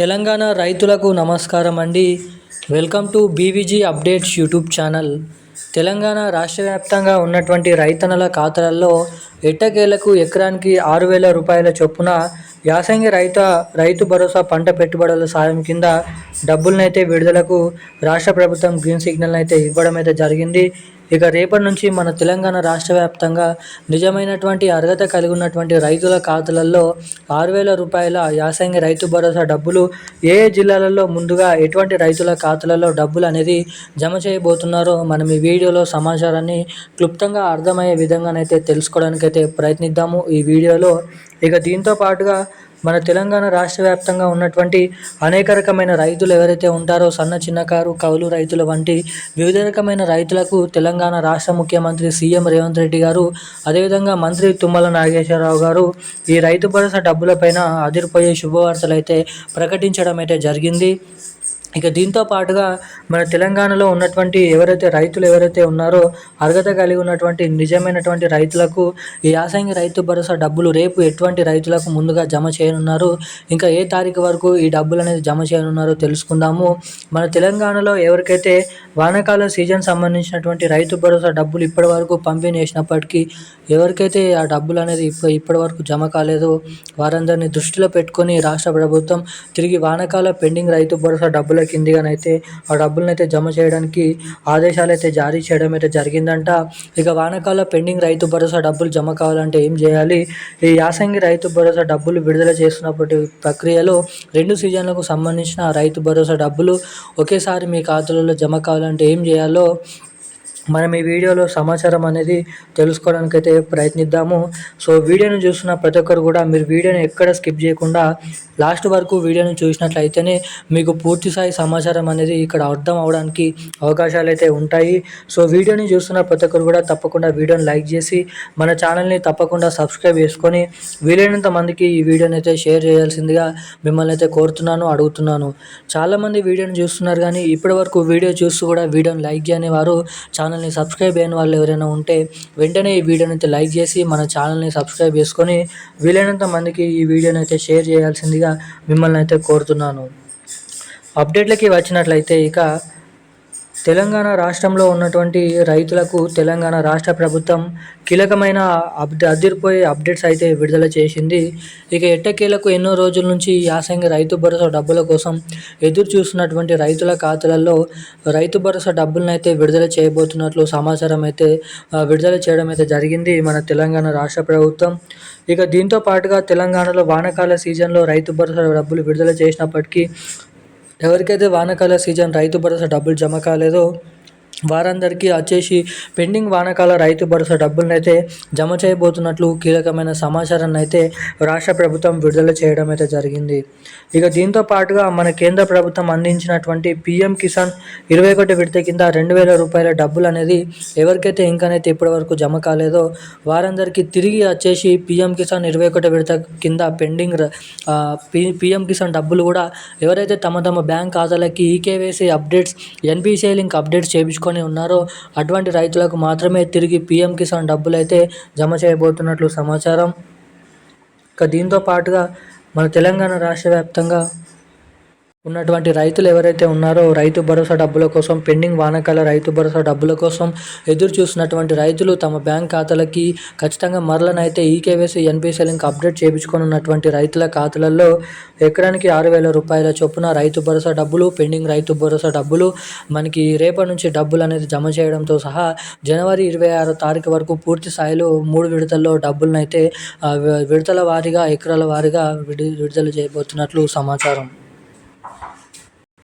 తెలంగాణ రైతులకు నమస్కారం అండి. Welcome to BVG updates YouTube channel. Telangana రాష్ట్ర వ్యాప్తంగా ఉన్నటువంటి రైతన్నల ఖాతాలలో ఎట్టకేలకు ఎకరానికి 6,000 రూపాయల చొప్పున యాసంగి రైతు భరోసా పంట పెట్టుబడుల సాయం కింద డబ్బులనైతే విడుదలకు రాష్ట్ర ప్రభుత్వం గ్రీన్ సిగ్నల్ అయితే ఇవ్వడం అయితే జరిగింది. ఇక రేపటి నుంచి మన తెలంగాణ రాష్ట్ర వ్యాప్తంగా నిజమైనటువంటి అర్హత కలిగి ఉన్నటువంటి రైతుల ఖాతాలలో 6,000 రూపాయల యాసంగి రైతు భరోసా డబ్బులు ఏ జిల్లాలలో ముందుగా ఎటువంటి రైతుల ఖాతాలలో డబ్బులు అనేది జమ చేయబోతున్నారో మనం ఈ వీడియోలో సమాచారాన్ని క్లుప్తంగా అర్థమయ్యే విధంగానైతే తెలుసుకోవడానికైతే ప్రయత్నిద్దాము ఈ వీడియోలో. ఇక దీంతో పాటుగా మన తెలంగాణ రాష్ట్ర వ్యాప్తంగా ఉన్నటువంటి అనేక రకమైన రైతులు ఎవరైతే ఉంటారో సన్న చిన్నకారు కౌలు రైతుల వంటి వివిధ రకమైన రైతులకు తెలంగాణ రాష్ట్ర ముఖ్యమంత్రి సీఎం రేవంత్ రెడ్డి గారు, అదేవిధంగా మంత్రి తుమ్మల నాగేశ్వరరావు గారు ఈ రైతు భరోసా డబ్బులపైన అదిరిపోయే శుభవార్తలు అయితే ప్రకటించడం అయితే జరిగింది. ఇక దీంతో పాటుగా మన తెలంగాణలో ఉన్నటువంటి రైతులు ఎవరైతే ఉన్నారో అర్హత కలిగి ఉన్నటువంటి నిజమైనటువంటి రైతులకు ఈ యాసంగి రైతు భరోసా డబ్బులు రేపు ఎటువంటి రైతులకు ముందుగా జమ చేయనున్నారు, ఇంకా ఏ తారీఖు వరకు ఈ డబ్బులు అనేది జమ చేయనున్నారో తెలుసుకుందాము. మన తెలంగాణలో ఎవరికైతే వానాకాల సీజన్ సంబంధించినటువంటి రైతు భరోసా డబ్బులు ఇప్పటి వరకు పంపిణీ చేసినప్పటికీ ఎవరికైతే ఆ డబ్బులు అనేది ఇప్పటి వరకు జమ కాలేదో వారందరినీ దృష్టిలో పెట్టుకొని రాష్ట్ర ప్రభుత్వం తిరిగి వానాకాల పెండింగ్ రైతు భరోసా డబ్బుల కిందిగానైతే ఆ డబ్బులనైతే జమ చేయడానికి ఆదేశాలు అయితే జారీ చేయడం అయితే జరిగిందంట. ఇక వానాకాల పెండింగ్ రైతు భరోసా డబ్బులు జమ కావాలంటే ఏం చేయాలి? ఈ యాసంగి రైతు భరోసా డబ్బులు విడుదల చేస్తున్నప్పటి ప్రక్రియలో 2 సీజన్లకు సంబంధించిన రైతు భరోసా డబ్బులు ఒకేసారి మీ ఖాతాలలో జమ కావాలంటే ఏం చేయాలో మనం ఈ వీడియోలో సమాచారం అనేది తెలుసుకోవడానికైతే ప్రయత్నిద్దాము. సో వీడియోని చూస్తున్న ప్రతి ఒక్కరు కూడా మీరు వీడియోని ఎక్కడ స్కిప్ చేయకుండా లాస్ట్ వరకు వీడియోని చూసినట్లయితేనే మీకు పూర్తి స్థాయి సమాచారం అనేది ఇక్కడ అర్థం అవడానికి అవకాశాలు అయితే ఉంటాయి. సో వీడియోని చూస్తున్న ప్రతి ఒక్కరు కూడా తప్పకుండా వీడియోని లైక్ చేసి మన ఛానల్ని తప్పకుండా సబ్స్క్రైబ్ చేసుకొని వీలైనంత మందికి ఈ వీడియోని అయితే షేర్ చేయాల్సిందిగా మిమ్మల్ని అయితే కోరుతున్నాను, అడుగుతున్నాను. చాలామంది వీడియోని చూస్తున్నారు కానీ ఇప్పటి వరకు వీడియో చూస్తూ కూడా వీడియోని లైక్ చేయని వారు, ఛానల్ని సబ్స్క్రైబ్ అయిన వాళ్ళు ఎవరైనా ఉంటే వెంటనే ఈ వీడియోని అయితే లైక్ చేసి మన ఛానల్ని సబ్స్క్రైబ్ చేసుకొని వీలైనంత మందికి ఈ వీడియోని అయితే షేర్ చేయాల్సిందిగా మిమ్మల్ని అయితే కోరుతున్నాను. అప్డేట్లకి వచ్చినట్లయితే ఇక తెలంగాణ రాష్ట్రంలో ఉన్నటువంటి రైతులకు తెలంగాణ రాష్ట్ర ప్రభుత్వం కీలకమైన అదిరిపోయే అప్డేట్స్ అయితే విడుదల చేసింది. ఇక ఎట్టకేలకు ఎన్నో రోజుల నుంచి యాసంగి రైతు భరోసా డబ్బుల కోసం ఎదురు చూస్తున్నటువంటి రైతుల ఖాతాలలో రైతు భరోసా డబ్బులను అయితే విడుదల చేయబోతున్నట్లు సమాచారం అయితే విడుదల చేయడం అయితే జరిగింది మన తెలంగాణ రాష్ట్ర ప్రభుత్వం. ఇక దీంతో పాటుగా తెలంగాణలో వానాకాల సీజన్లో రైతు భరోసా డబ్బులు విడుదల చేసినప్పటికీ ఎవరికైతే వానాకాల సీజన్ రైతు భరోసా డబ్బులు జమ కాలేదో వారందరికీ వచ్చేసి పెండింగ్ వానాకాల రైతు భరోసా డబ్బులను అయితే జమ చేయబోతున్నట్లు కీలకమైన సమాచారాన్ని అయితే రాష్ట్ర ప్రభుత్వం విడుదల చేయడం అయితే జరిగింది. ఇక దీంతో పాటుగా మన కేంద్ర ప్రభుత్వం అందించినటువంటి పీఎం కిసాన్ 21 విడత కింద 2,000 రూపాయల డబ్బులు అనేది ఎవరికైతే ఇంకానైతే ఇప్పటివరకు జమ కాలేదో వారందరికీ తిరిగి వచ్చేసి పీఎం కిసాన్ 21 విడత కింద పెండింగ్ పీఎం కిసాన్ డబ్బులు కూడా ఎవరైతే తమ బ్యాంక్ ఖాతాలకి eKYC updates, NPCI link updates చేయించుకొని ఉన్నారో అటువంటి రైతులకు మాత్రమే తిరిగి పీఎం కిసాన్ డబ్బులు అయితే జమ చేయబోతున్నట్లు సమాచారం. ఇక దీంతో పాటుగా మన తెలంగాణ రాష్ట్ర వ్యాప్తంగా ఉన్నటువంటి రైతులు ఎవరైతే ఉన్నారో రైతు భరోసా డబ్బుల కోసం, పెండింగ్ వానాకాల రైతు భరోసా డబ్బుల కోసం ఎదురు చూస్తున్నటువంటి రైతులు తమ బ్యాంక్ ఖాతాలకి ఖచ్చితంగా మరలనైతే ఈకేవైసీ ఎన్పిసిఐ లింక్ అప్డేట్ చేయించుకొని ఉన్నటువంటి రైతుల ఖాతాలలో ఎకరానికి 6,000 రూపాయల చొప్పున రైతు భరోసా డబ్బులు, పెండింగ్ రైతు భరోసా డబ్బులు మనకి రేపటి నుంచి డబ్బులు అనేది జమ చేయడంతో సహా జనవరి 26వ తారీఖు వరకు పూర్తి స్థాయిలో 3 విడతల్లో డబ్బులను అయితే విడతల వారీగా ఎకరాల వారీగా విడుదల చేయబోతున్నట్లు సమాచారం.